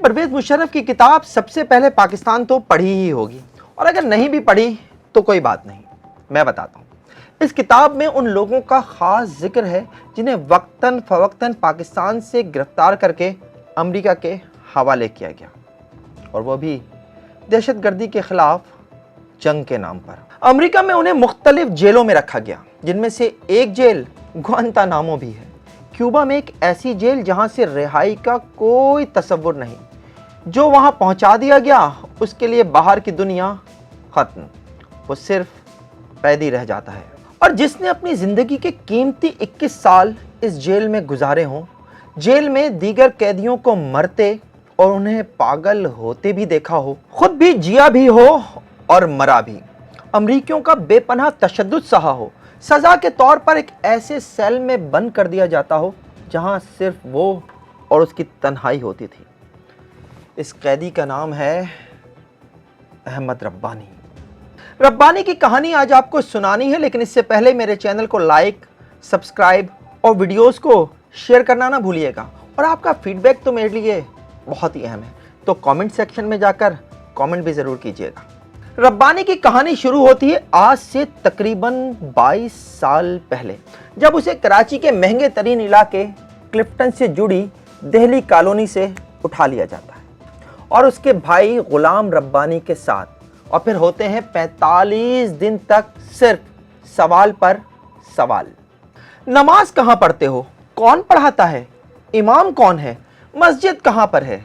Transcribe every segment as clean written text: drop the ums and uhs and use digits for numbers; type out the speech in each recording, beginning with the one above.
پرویز مشرف کی کتاب سب سے پہلے پاکستان تو پڑھی ہی ہوگی، اور اگر نہیں بھی پڑھی تو کوئی بات نہیں، میں بتاتا ہوں۔ اس کتاب میں ان لوگوں کا خاص ذکر ہے جنہیں وقتاً فوقتاً پاکستان سے گرفتار کر کے امریکہ کے حوالے کیا گیا، اور وہ بھی دہشت گردی کے خلاف جنگ کے نام پر۔ امریکہ میں انہیں مختلف جیلوں میں رکھا گیا، جن میں سے ایک جیل گوانتانامو بھی ہے۔ کیوبا میں ایک ایسی جیل جہاں سے رہائی کا کوئی تصور نہیں، جو وہاں پہنچا دیا گیا اس کے لیے باہر کی دنیا ختم، وہ صرف قیدی رہ جاتا ہے۔ اور جس نے اپنی زندگی کے قیمتی 21 سال اس جیل میں گزارے ہوں، جیل میں دیگر قیدیوں کو مرتے اور انہیں پاگل ہوتے بھی دیکھا ہو، خود بھی جیا بھی ہو اور مرا بھی، امریکیوں کا بے پناہ تشدد سہا ہو، سزا کے طور پر ایک ایسے سیل میں بند کر دیا جاتا ہو جہاں صرف وہ اور اس کی تنہائی ہوتی تھی۔ اس قیدی کا نام ہے احمد ربانی۔ ربانی کی کہانی آج آپ کو سنانی ہے، لیکن اس سے پہلے میرے چینل کو لائک، سبسکرائب اور ویڈیوز کو شیئر کرنا نہ بھولیے گا، اور آپ کا فیڈ بیک تو میرے لیے بہت ہی اہم ہے، تو کامنٹ سیکشن میں جا کر کامنٹ بھی ضرور کیجیے گا۔ ربانی کی کہانی شروع ہوتی ہے آج سے تقریباً 22 سال پہلے، جب اسے کراچی کے مہنگے ترین علاقے کلفٹن سے جڑی دہلی کالونی سے اٹھا لیا جاتا ہے، اور اس کے بھائی غلام ربانی کے ساتھ، اور پھر ہوتے ہیں 45 دن تک صرف سوال پر سوال۔ نماز کہاں پڑھتے ہو؟ کون پڑھاتا ہے؟ امام کون ہے؟ مسجد کہاں پر ہے؟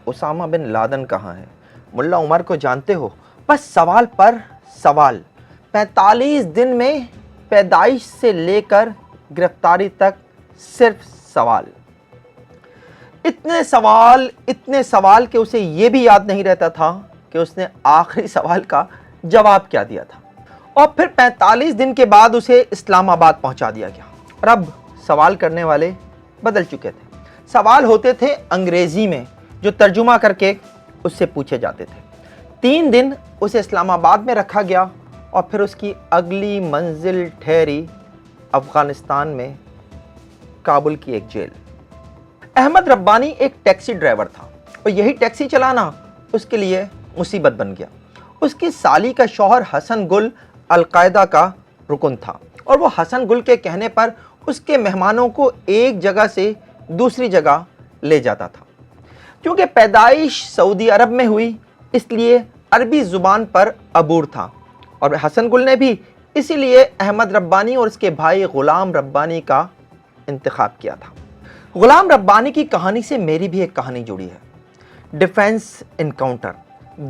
اسامہ بن لادن کہاں ہے؟ ملا عمر کو جانتے ہو؟ بس سوال پر سوال، 45 دن میں پیدائش سے لے کر گرفتاری تک صرف سوال۔ اتنے سوال کہ اسے یہ بھی یاد نہیں رہتا تھا کہ اس نے آخری سوال کا جواب کیا دیا تھا، اور پھر 45 دن کے بعد اسے اسلام آباد پہنچا دیا گیا، اور اب سوال کرنے والے بدل چکے تھے۔ سوال ہوتے تھے انگریزی میں، جو ترجمہ کر کے اس سے پوچھے جاتے تھے۔ 3 دن اسے اسلام آباد میں رکھا گیا، اور پھر اس کی اگلی منزل ٹھہری افغانستان میں کابل کی ایک جیل۔ احمد ربانی ایک ٹیکسی ڈرائیور تھا، اور یہی ٹیکسی چلانا اس کے لیے مصیبت بن گیا۔ اس کی سالی کا شوہر حسن گل القاعدہ کا رکن تھا، اور وہ حسن گل کے کہنے پر اس کے مہمانوں کو ایک جگہ سے دوسری جگہ لے جاتا تھا۔ کیونکہ پیدائش سعودی عرب میں ہوئی، اس لیے عربی زبان پر عبور تھا، اور حسن گل نے بھی اسی لیے احمد ربانی اور اس کے بھائی غلام ربانی کا انتخاب کیا تھا۔ غلام ربانی کی کہانی سے میری بھی ایک کہانی جڑی ہے۔ ڈیفنس انکاؤنٹر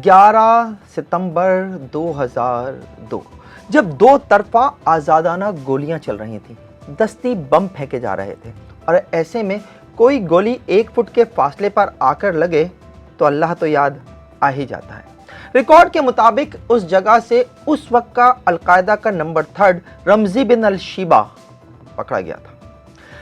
11 ستمبر 2002، جب 2 طرفہ آزادانہ گولیاں چل رہی تھیں، دستی بم پھینکے جا رہے تھے، اور ایسے میں کوئی گولی 1 فٹ کے فاصلے پر آ کر لگے تو اللہ تو یاد آ ہی جاتا ہے۔ ریکارڈ کے مطابق اس جگہ سے اس وقت کا القاعدہ کا نمبر 3 رمزی بن الشیبہ پکڑا گیا تھا،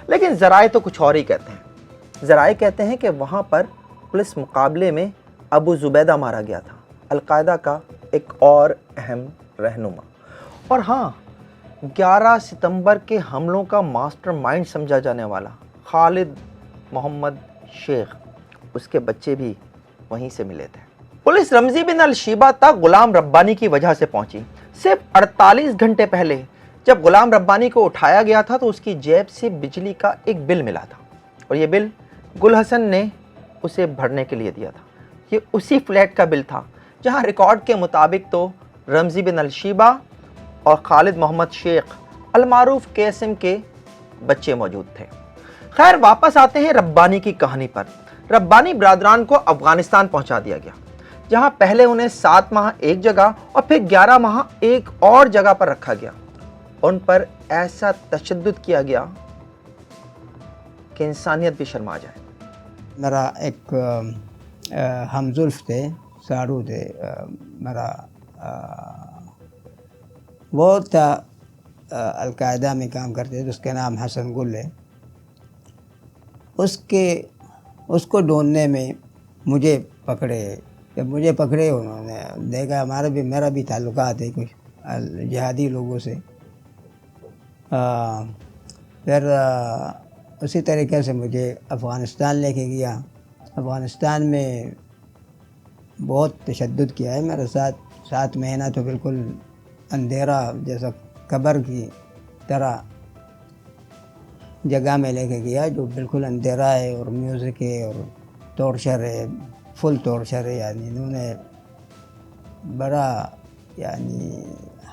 لیکن ذرائع تو کچھ اور ہی کہتے ہیں۔ ذرائع کہتے ہیں کہ وہاں پر پولیس مقابلے میں ابو زبیدہ مارا گیا تھا، القاعدہ کا ایک اور اہم رہنما، اور ہاں، 11 ستمبر کے حملوں کا ماسٹر مائنڈ سمجھا جانے والا خالد محمد شیخ، اس کے بچے بھی وہیں سے ملے تھے۔ پولیس رمزی بن الشیبہ تک غلام ربانی کی وجہ سے پہنچی۔ صرف 48 گھنٹے پہلے جب غلام ربانی کو اٹھایا گیا تھا تو اس کی جیب سے بجلی کا ایک بل ملا تھا، اور یہ بل گل حسن نے اسے بھرنے کے لیے دیا تھا۔ یہ اسی فلیٹ کا بل تھا جہاں ریکارڈ کے مطابق تو رمزی بن الشیبہ اور خالد محمد شیخ المعروف قاسم کے بچے موجود تھے۔ خیر، واپس آتے ہیں ربانی کی کہانی پر۔ ربانی برادران کو افغانستان پہنچا دیا گیا، جہاں پہلے انہیں 7 ماہ ایک جگہ اور پھر 11 ماہ ایک اور جگہ پر رکھا گیا۔ ان پر ایسا تشدد کیا گیا کہ انسانیت بھی شرما جائے۔ میرا ایک ہم زلف تھے، ساڑو تھے، میرا وہ تھا القاعدہ میں کام کرتے تھے، اس کا نام حسن گل ہے۔ اس کو ڈھونڈنے میں مجھے پکڑے، جب مجھے پکڑے انہوں نے دیکھا میرا بھی تعلقات ہے کچھ جہادی لوگوں سے، پھر اسی طریقے سے مجھے افغانستان لے کے گیا، افغانستان میں بہت تشدد کیا ہے میرے ساتھ. 7 مہینہ تو بالکل اندھیرا جیسا قبر کی طرح جگہ میں لے کے گیا جو بالکل اندھیرا ہے اور میوزک ہے اور ٹارچر ہے, فل ٹارچر ہے. یعنی انہوں نے بڑا یعنی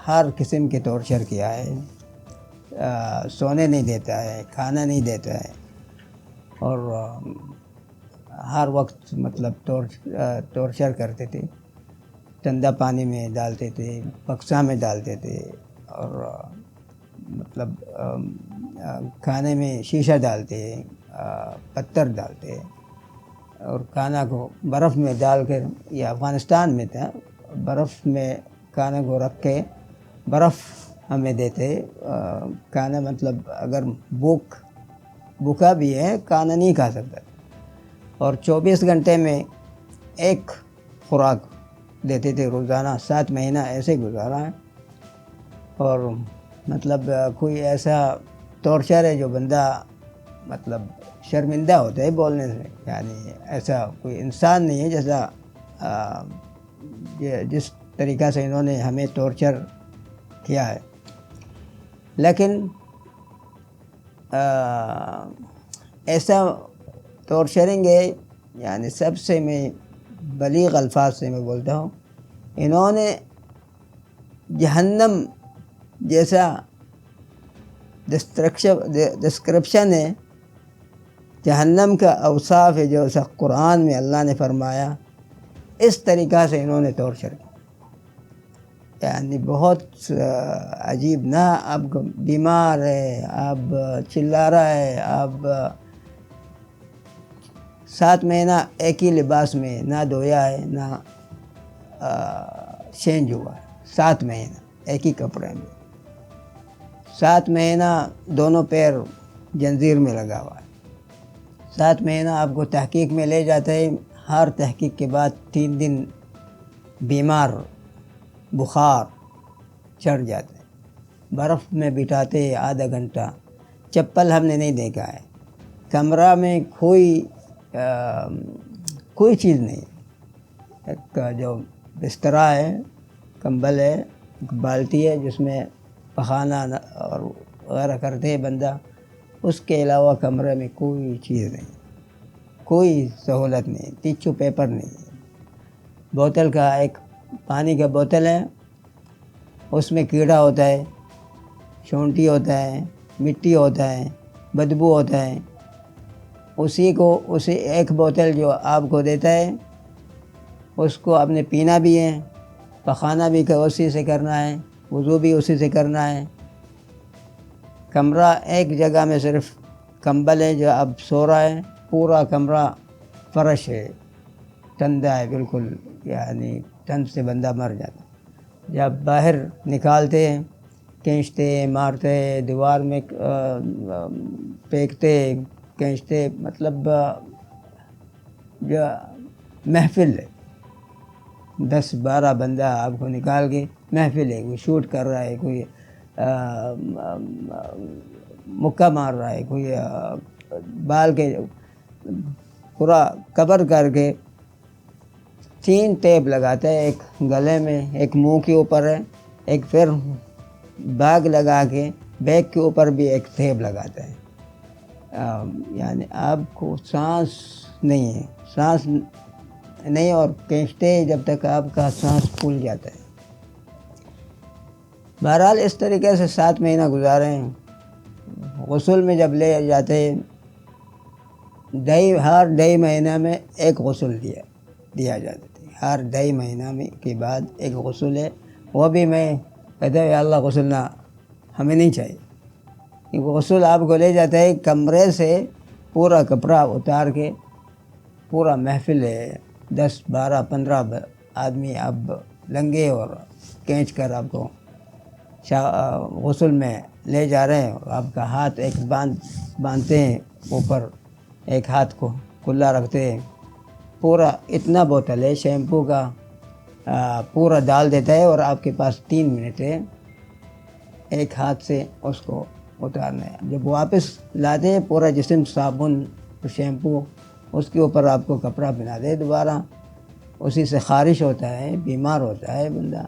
ہر قسم کے ٹارچر کیا ہے. سونے نہیں دیتا ہے, کھانا نہیں دیتا ہے, اور ہر وقت مطلب ٹارچر کرتے تھے. ٹھنڈا پانی میں ڈالتے تھے, بکسا میں ڈالتے تھے, اور مطلب کھانے میں شیشہ ڈالتے, پتھر ڈالتے, اور کھانا کو برف میں ڈال کر, یہ افغانستان میں تھا, برف میں کھانا کو رکھ کے برف ہمیں دیتے. کھانا مطلب اگر بھوکا بھی ہے کھانا نہیں کھا سکتا, اور 24 گھنٹے میں ایک خوراک دیتے تھے روزانہ. 7 مہینہ ایسے گزارا ہے. اور مطلب کوئی ایسا ٹارچر ہے جو بندہ مطلب شرمندہ ہوتا ہے بولنے سے. یعنی ایسا کوئی انسان نہیں ہے جیسا جس طریقہ سے انہوں نے ہمیں ٹارچر کیا ہے. لیکن ایسا ٹارچرنگ ہے, یعنی سب سے میں بلیغ الفاظ سے میں بولتا ہوں, انہوں نے جہنم جیسا ڈسکرپشن ہے, جہنم کا اوصاف ہے جو قرآن میں اللہ نے فرمایا, اس طریقہ سے انہوں نے ٹارچر کیا. یعنی بہت عجیب. نہ اب بیمار ہے, اب چلا رہا ہے, اب 7 مہینہ ایک ہی لباس میں نہ دھویا ہے نہ چینج ہوا ہے. 7 مہینہ ایک ہی کپڑے میں, 7 مہینہ دونوں پیر جنزیر میں لگا ہوا ہے. 7 مہینہ آپ کو تحقیق میں لے جاتے ہیں, ہر تحقیق کے بعد 3 دن بیمار, بخار چڑھ جاتے ہیں. برف میں بٹھاتے آدھا گھنٹہ, چپل ہم نے نہیں دیکھا ہے. کمرہ میں کوئی چیز نہیں. ایک جو بستر ہے, کمبل ہے, ایک بالٹی ہے جس میں پخانہ اور وغیرہ کرتے ہیں بندہ, اس کے علاوہ کمرے میں کوئی چیز نہیں, کوئی سہولت نہیں, ٹیشو پیپر نہیں. بوتل کا ایک پانی کا بوتل ہے, اس میں کیڑا ہوتا ہے, شونٹی ہوتا ہے, مٹی ہوتا ہے, بدبو ہوتا ہے. اسی ایک بوتل جو آپ کو دیتا ہے اس کو آپ نے پینا بھی ہے, پخانہ بھی اسی سے کرنا ہے, وضو بھی اسی سے کرنا ہے. کمرہ ایک جگہ میں صرف کمبل ہے جو اب سو رہا ہے, پورا کمرہ فرش ہے, ٹھنڈا ہے بالکل. یعنی ٹھنڈ سے بندہ مر جاتا. جب باہر نکالتے ہیں کھینچتے, مارتے, دیوار میں پھینکتے, کھینچتے, مطلب جو محفل ہے. 10-12 بندہ آپ کو نکال کے محفل ہے. کوئی شوٹ کر رہا ہے, کوئی مکہ مار رہا ہے, کوئی بال کے پورا کور کر کے 3 ٹیپ لگاتا ہے, ایک گلے میں, ایک منہ کے اوپر ہے, ایک پھر باگ لگا کے بیک کے اوپر بھی ایک ٹیپ لگاتا ہے. یعنی آپ کو سانس نہیں ہے, سانس نہیں, اور کھینچتے جب تک آپ کا سانس پھول جاتا ہے. بہرحال اس طریقے سے 7 مہینہ گزارے ہیں. غسل میں جب لے جاتے ہیں, ہر 2.5 مہینہ میں ایک غسل دیا جاتا ہے. ہر 2.5 مہینہ میں کے بعد ایک غسل ہے. وہ بھی میں کہتا ہوں یا اللہ غسل نہ ہمیں نہیں چاہیے, کیونکہ غسل آپ کو لے جاتا ہے کمرے سے پورا کپڑا اتار کے, پورا محفل ہے, 10-12-15 آدمی اب لنگے اور کھینچ کر آپ کو غسل میں لے جا رہے ہیں. آپ کا ہاتھ ایک باندھتے ہیں اوپر, ایک ہاتھ کو کھلا رکھتے ہیں. پورا اتنا بوتل ہے شیمپو کا, پورا ڈال دیتا ہے, اور آپ کے پاس 3 منٹ ہے ایک ہاتھ سے اس کو اتارنا ہے. جب واپس لاتے ہیں پورا جسم صابن شیمپو اس کے اوپر آپ کو کپڑا پہنا دے دوبارہ، اسی سے خارش ہوتا ہے، بیمار ہوتا ہے بندہ۔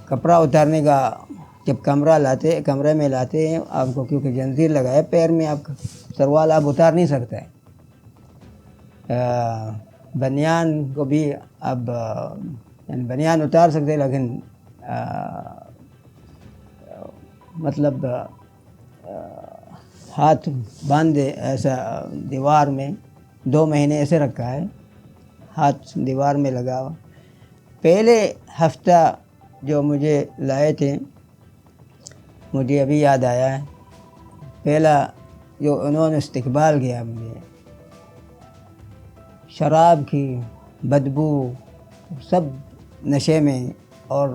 کپڑا اتارنے کا جب کمرے میں لاتے ہیں آپ کو، کیونکہ زنجیر لگا ہے پیر میں، آپ کا سروال آپ اتار نہیں سکتے۔ بنیان کو بھی اب یعنی بنیان اتار سکتے، لیکن مطلب ہاتھ باندھے ایسا دیوار میں 2 مہینے ایسے رکھا ہے، ہاتھ دیوار میں لگا ہوا۔ پہلے ہفتہ جو مجھے لائے تھے، مجھے ابھی یاد آیا ہے، پہلا جو انہوں نے استقبال کیا مجھے، شراب کی بدبو، سب نشے میں، اور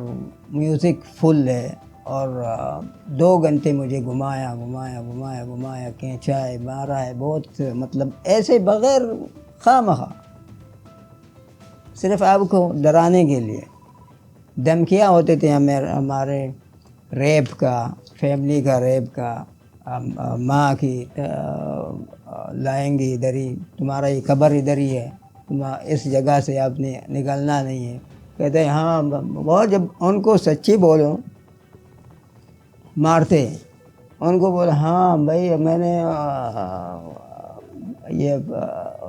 میوزک فل ہے، اور 2 گھنٹے مجھے گھمایا کھینچا ہے، مارا ہے بہت، مطلب ایسے بغیر خواہ صرف آپ کو ڈرانے کے لیے دھمکیاں ہوتے تھے ہمارے، ریپ کا، فیملی کا ریپ کا، ماں کی لائیں گے ادھر ہی، تمہارا یہ قبر ادھر ہی ہے، تم اس جگہ سے آپ نے نکلنا نہیں ہے۔ کہتے ہیں ہاں، وہ جب ان کو سچی بولو مارتے، ان کو بولو ہاں بھائی میں نے یہ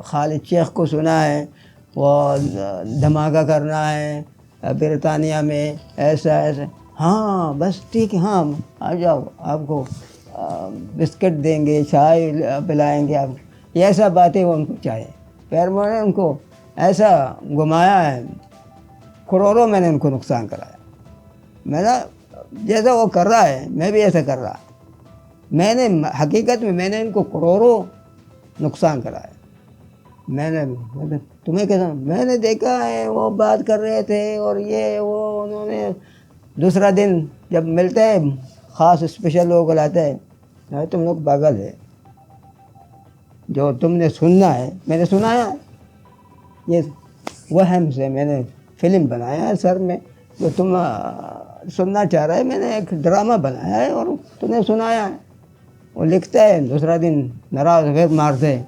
خالد شیخ کو سنا ہے، وہ دھماکہ کرنا ہے برطانیہ میں، ایسا ہاں بس ٹھیک ہے، ہاں آ جاؤ، آپ کو بسکٹ دیں گے، چائے پلائیں گے، آپ یہ ایسا باتیں وہ ان کو چاہیے۔ پھر میں نے ان کو ایسا گھمایا ہے، کروڑوں میں نے ان کو نقصان کرایا۔ میں نے جیسا وہ کر رہا ہے میں بھی ایسا کر رہا، میں نے حقیقت میں ان کو کروڑوں نقصان کرایا۔ میں نے تمہیں کیسا، میں نے دیکھا ہے وہ بات کر رہے تھے، اور یہ وہ انہوں نے دوسرا دن جب ملتے ہیں خاص اسپیشل لوگوں کو لاتے ہیں، تم لوگ پاگل ہے، جو تم نے سننا ہے میں نے سنایا، یہ وہم سے میں نے فلم بنایا ہے سر میں، جو تم سننا چاہ رہا ہے، میں نے ایک ڈرامہ بنایا ہے اور تمہیں سنایا ہے۔ وہ لکھتا ہے، دوسرا دن ناراض پھر مارتے ہیں۔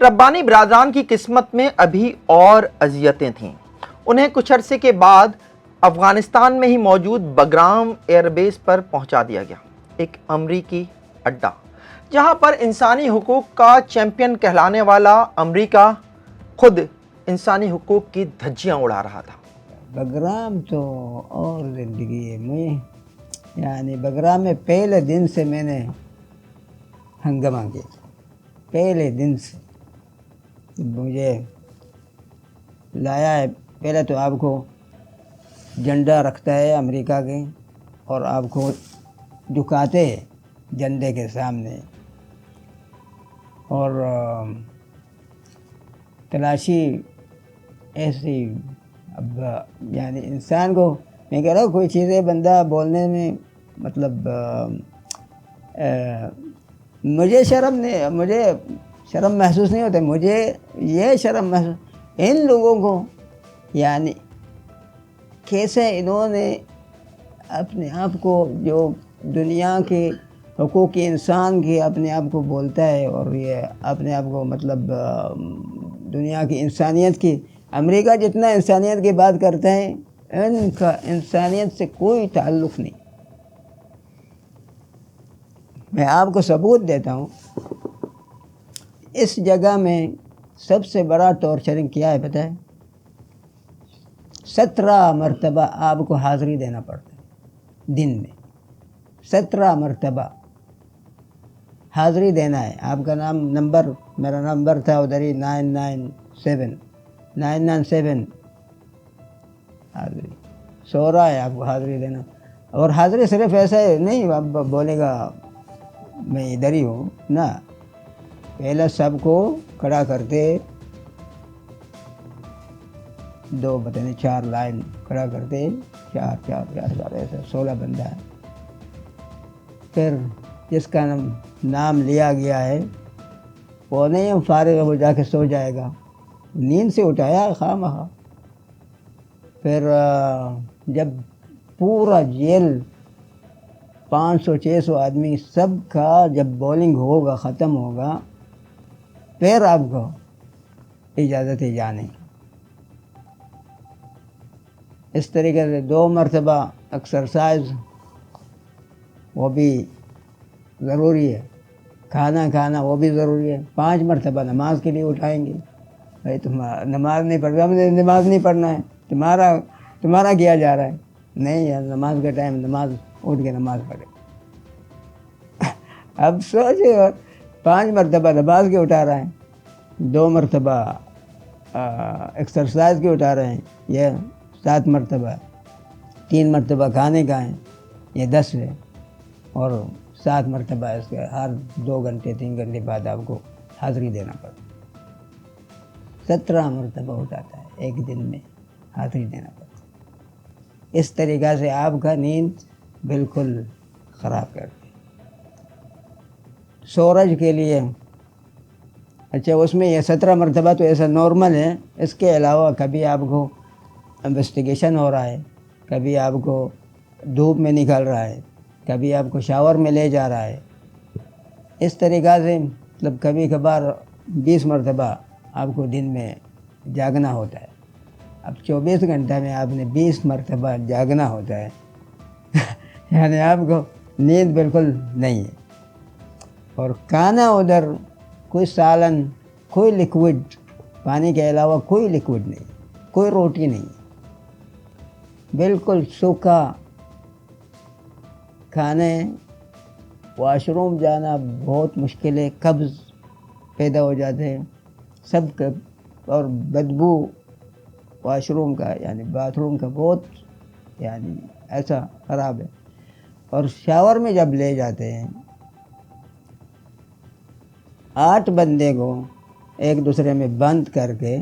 ربانی برادران کی قسمت میں ابھی اور اذیتیں تھیں۔ انہیں کچھ عرصے کے بعد افغانستان میں ہی موجود بگرام ایئر بیس پر پہنچا دیا گیا، ایک امریکی اڈہ، جہاں پر انسانی حقوق کا چیمپئن کہلانے والا امریکہ خود انسانی حقوق کی دھجیاں اڑا رہا تھا۔ بگرام تو اور زندگی ہے، میں یعنی بگرام میں پہلے دن سے میں نے ہنگامہ کیا، پہلے دن سے مجھے لایا ہے۔ پہلے تو آپ کو جھنڈا رکھتا ہے امریکہ کے، اور آپ کو جھکاتے ہیں جھنڈے کے سامنے، اور تلاشی ایسی، اب یعنی انسان کو میں کہہ رہا ہوں کوئی چیزیں بندہ بولنے میں مطلب مجھے شرم محسوس نہیں ہوتا، مجھے یہ شرم محسوس ان لوگوں کو، یعنی کیسے انہوں نے اپنے آپ کو، جو دنیا کے حقوق انسان کے اپنے آپ کو بولتا ہے، اور یہ اپنے آپ کو مطلب دنیا کی انسانیت کی، امریکہ جتنا انسانیت کی بات کرتا ہے، ان کا انسانیت سے کوئی تعلق نہیں۔ میں آپ کو ثبوت دیتا ہوں، اس جگہ میں سب سے بڑا ٹارچرنگ کیا ہے پتہ ہے؟ 17 مرتبہ آپ کو حاضری دینا پڑتا ہے دن میں، 17 مرتبہ حاضری دینا ہے۔ آپ کا نمبر، میرا نمبر تھا ادھر ہی 997 حاضری، 16 ہے آپ کو حاضری دینا۔ اور حاضری صرف ایسا ہے نہیں اب بولے گا میں ادھر ہی ہوں، نہ، پہلے سب کو کھڑا کرتے، 2 پتہ نہیں 4 لائن کھڑا کرتے، 4 ایسا 16 بندہ ہے۔ پھر جس کا نام لیا گیا ہے وہ نہیں ہم فارغ ہو جا کے سو جائے گا، نیند سے اٹھایا خواہ۔ پھر جب پورا جیل 500-600 آدمی سب کا جب بولنگ ہوگا، ختم ہوگا، پھر آپ کو اجازت ہے جانے کی. اس طریقے سے 2 مرتبہ ایکسرسائز وہ بھی ضروری ہے. کھانا کھانا وہ بھی ضروری ہے. 5 مرتبہ نماز کے لیے اٹھائیں گے. بھائی تم نماز نہیں پڑھ رہے, ہم نے نماز نہیں پڑھنا ہے, تمہارا کیا جا رہا ہے. نہیں یار, نماز کا ٹائم, نماز اٹھ کے نماز پڑھے. اب سوچے, 5 مرتبہ نماز کے اٹھا رہے ہیں, 2 مرتبہ ایکسرسائز کے اٹھا رہے ہیں, یہ 7 مرتبہ, 3 مرتبہ کھانے کا ہے, یہ 10 ہے, اور 7 مرتبہ اس کے ہر 2 گھنٹے 3 گھنٹے بعد آپ کو حاضری دینا پڑتا. 17 مرتبہ اٹھاتا ہے ایک دن میں, حاضری دینا پڑتا. اس طریقہ سے آپ کا نیند بالکل خراب کرتی. سورج کے لیے اچھا, اس میں یہ 17 مرتبہ تو ایسا نارمل ہے. اس کے علاوہ کبھی آپ کو انویسٹیگیشن ہو رہا ہے, کبھی آپ کو دھوپ میں نکال رہا ہے, کبھی آپ کو شاور میں لے جا رہا ہے. اس طریقہ سے مطلب کبھی کبھار 20 مرتبہ آپ کو دن میں جاگنا ہوتا ہے. اب 24 گھنٹہ میں آپ نے 20 مرتبہ جاگنا ہوتا ہے. یعنی آپ کو نیند بالکل نہیں ہے. اور کھانا ادھر کوئی سالن, کوئی لکوڈ, پانی کے علاوہ کوئی لکوڈ نہیں, کوئی روٹی نہیں, بالکل سوکھا کھانے. واش روم جانا بہت مشکل ہے, قبض پیدا ہو جاتے ہیں سب کا, اور بدبو واش روم کا یعنی باتھ روم کا بہت یعنی ایسا خراب ہے. اور شاور میں جب لے جاتے ہیں 8 بندے کو ایک دوسرے میں بند کر کے,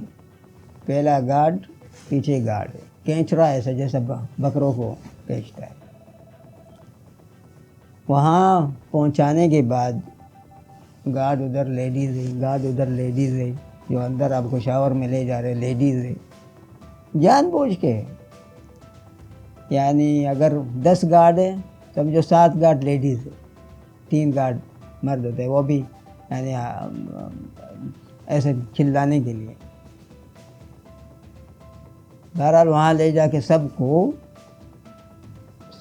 پہلا گارڈ پیچھے گارڈ کھینچ رہا ہے, ایسا جیسا بکروں کو کھینچتا ہے. وہاں پہنچانے کے بعد گارڈ ادھر لیڈیز ہے, گارڈ ادھر لیڈیز ہے, جو اندر آپ کو شاور میں لے جا رہے لیڈیز ہے, جان بوجھ کے. یعنی اگر 10 گارڈ ہے سمجھو 7 گارڈ لیڈیز ہے, 3 گارڈ مرد ہوتے ہیں, وہ بھی یعنی ایسے چلانے کے لیے. بہرحال وہاں لے جا کے سب کو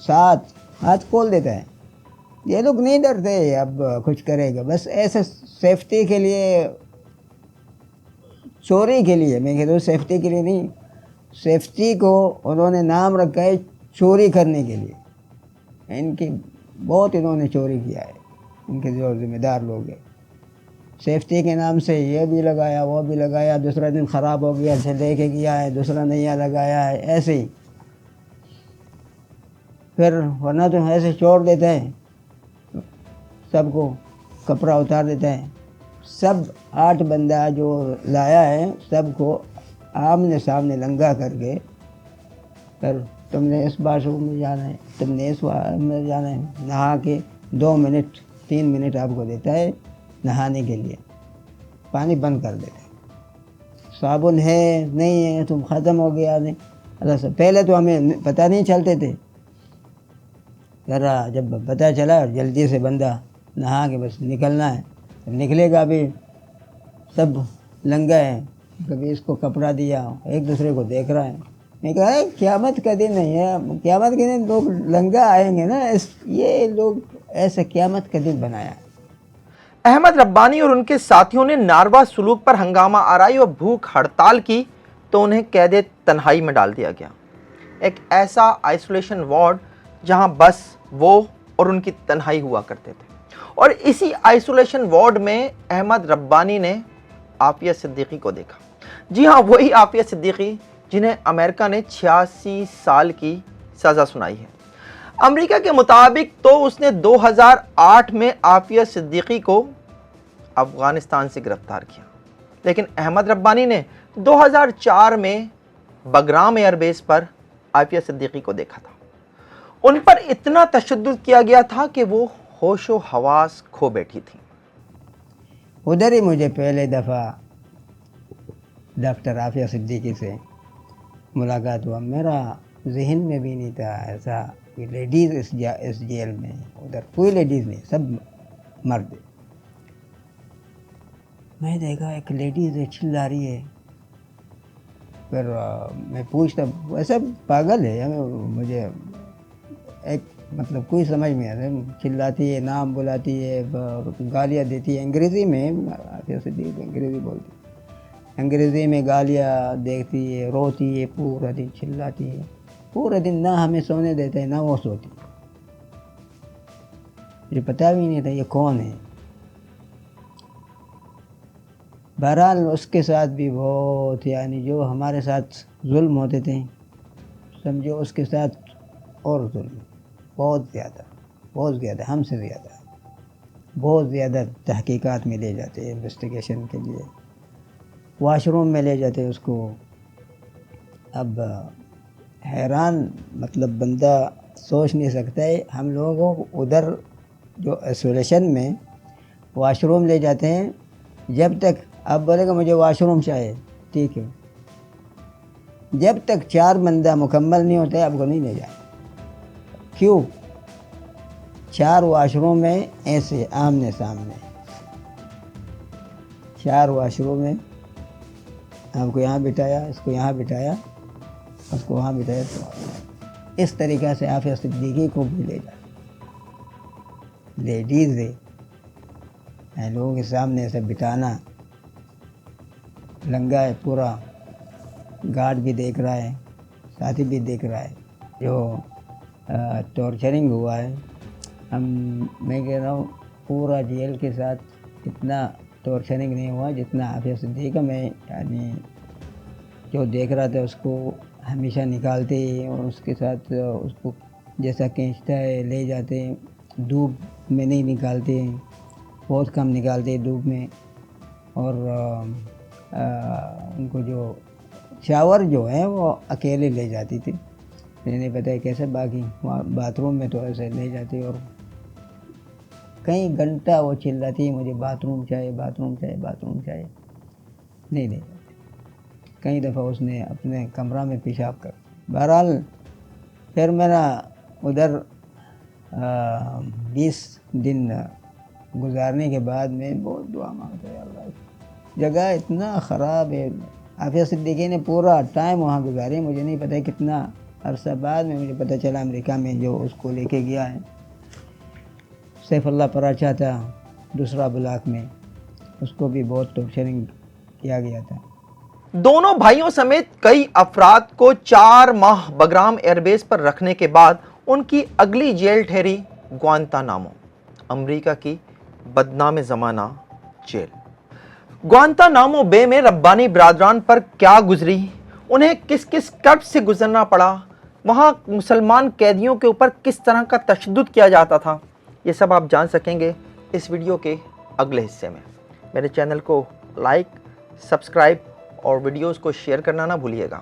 ساتھ ہاتھ کھول دیتا ہے. یہ لوگ نہیں ڈرتے اب کچھ کرے گا, بس ایسے سیفٹی کے لیے, چوری کے لیے. میں کہتا ہوں سیفٹی کے لیے نہیں, سیفٹی کو انہوں نے نام رکھا ہے چوری کرنے کے لیے. ان کی بہت انہوں نے چوری کیا ہے, ان کے جو ذمہ دار لوگ ہیں. سیفٹی کے نام سے یہ بھی لگایا وہ بھی لگایا, دوسرا دن خراب ہو گیا اسے لے کے گیا ہے, دوسرا نیا لگایا ہے, ایسے ہی. پھر ورنہ تو ایسے چھوڑ دیتے ہیں, سب کو کپڑا اتار دیتا ہے. سب 8 بندہ جو لایا ہے سب کو آمنے سامنے لنگا کر کے, پھر تم نے اس واش روم میں جانا ہے, تم نے اس میں جانا ہے, نہا کے 2 منٹ 3 منٹ آپ کو دیتا ہے نہانے کے لیے. پانی بند کر دیتا ہے. صابن ہے نہیں ہے, تم ختم ہو گیا نہیں. اللہ سے پہلے تو ہمیں پتہ نہیں چلتے تھے, ذرا جب پتہ چلا جلدی سے بندہ نہا کے بس نکلنا ہے. نکلے گا بھی سب لنگا ہے, کبھی اس کو کپڑا دیا, ایک دوسرے کو دیکھ رہا ہے. میں کہا قیامت کا دن نہیں ہے, قیامت کے دن لوگ لنگا آئیں گے نا, یہ لوگ ایسا قیامت کا دن بنایا. احمد ربانی اور ان کے ساتھیوں نے ناروا سلوک پر ہنگامہ آرائی اور بھوک ہڑتال کی تو انہیں قید تنہائی میں ڈال دیا گیا. ایک ایسا آئسولیشن وارڈ جہاں بس وہ اور ان کی تنہائی ہوا کرتے تھے. اور اسی آئسولیشن وارڈ میں احمد ربانی نے عافیہ صدیقی کو دیکھا. جی ہاں, وہی عافیہ صدیقی جنہیں امریکہ نے 86 سال کی سزا سنائی ہے. امریکہ کے مطابق تو اس نے 2008 میں عافیہ صدیقی کو افغانستان سے گرفتار کیا, لیکن احمد ربانی نے 2004 میں بگرام ایئر بیس پر عافیہ صدیقی کو دیکھا تھا. ان پر اتنا تشدد کیا گیا تھا کہ وہ ہوش و حواس کھو بیٹھی تھی. ادھر ہی مجھے پہلے دفعہ ڈاکٹر عافیہ صدیقی سے ملاقات ہوا. میرا ذہن میں بھی نہیں تھا ایسا کہ لیڈیز اس جیل میں, ادھر کوئی لیڈیز نہیں, سب مرد. میں دیکھا ایک لیڈیز ہے چلا رہی ہے. پھر میں پوچھتا ویسا پاگل ہے مجھے ایک مطلب کوئی سمجھ میں آتا ہے. چلاتی ہے, نام بلاتی ہے, گالیاں دیتی ہے انگریزی میں. انگریزی بولتی ہے, انگریزی میں گالیاں دیتی ہے, روتی ہے, پورا دن چلاتی ہے. پورا دن نہ ہمیں سونے دیتے ہیں نہ وہ سوتی. مجھے پتہ بھی نہیں تھا یہ کون ہے. بہرحال اس کے ساتھ بھی بہت یعنی جو ہمارے ساتھ ظلم ہوتے تھے سمجھو اس کے ساتھ اور ظلم بہت زیادہ ہم سے زیادہ. بہت زیادہ تحقیقات میں لے جاتے ہیں انویسٹیگیشن کے لیے. واش روم میں لے جاتے اس کو. اب حیران مطلب بندہ سوچ نہیں سکتا ہے. ہم لوگوں کو ادھر جو ایسولیشن میں واش روم لے جاتے ہیں, جب تک اب بولے گا مجھے واش روم چاہیے, ٹھیک ہے, جب تک 4 بندہ مکمل نہیں ہوتے آپ کو نہیں لے جائیں. کیوں؟ 4 واش روم میں ایسے آمنے سامنے, 4 واش روم میں آپ کو یہاں بٹھایا, اس کو یہاں بٹھایا, اس کو وہاں بٹھایا. تو اس طریقہ سے عافیہ صدیقی کو بھی لے جائے. لیڈیز ہے لوگوں کے سامنے ایسے بٹھانا, لنگا ہے پورا, گارڈ بھی دیکھ رہا ہے, ساتھی بھی دیکھ رہا ہے. جو ٹارچرنگ ہوا ہے, میں کہہ رہا ہوں پورا جیل کے ساتھ اتنا ٹارچرنگ نہیں ہوا جتنا عافیہ صدیقہ میں یعنی جو دیکھ رہا تھا اس کو ہمیشہ نکالتے اور اس کے ساتھ اس کو جیسا کھینچتا ہے لے جاتے. دھوپ میں نہیں نکالتے, بہت کم نکالتے دھوپ میں. اور ان کو جو شاور جو ہے وہ اکیلے لے جاتی تھی. مجھے نہیں پتہ ہے کیسے, باقی باتھ روم میں تو ایسے لے جاتی. اور کئی گھنٹہ وہ چلاتی ہے مجھے باتھ روم چاہیے, باتھ روم چاہیے, باتھ روم چاہیے. نہیں لے جاتی. کئی دفعہ اس نے اپنے کمرہ میں پیشاب کر. بہرحال پھر میرا ادھر 20 دن گزارنے کے بعد میں بہت دعا مانگتا ہے اللہ. جگہ اتنا خراب ہے. عافیہ صدیقی نے پورا ٹائم وہاں گزارے. مجھے نہیں پتہ کتنا عرصہ بعد میں مجھے پتہ چلا امریکہ میں جو اس کو لے کے گیا ہے. سیف اللہ پراچا تھا دوسرا بلاک میں, اس کو بھی بہت ٹارچرنگ کیا گیا تھا. دونوں بھائیوں سمیت کئی افراد کو 4 ماہ بگرام ایئر بیس پر رکھنے کے بعد ان کی اگلی جیل ٹھہری گوانتانامو, امریکہ کی بدنام زمانہ جیل. گوانتانامو بے میں ربانی برادران پر کیا گزری, انہیں کس کس کرب سے گزرنا پڑا, وہاں مسلمان قیدیوں کے اوپر کس طرح کا تشدد کیا جاتا تھا, یہ سب آپ جان سکیں گے اس ویڈیو کے اگلے حصے میں. میرے چینل کو لائک, سبسکرائب اور ویڈیوز کو شیئر کرنا نہ بھولیے گا.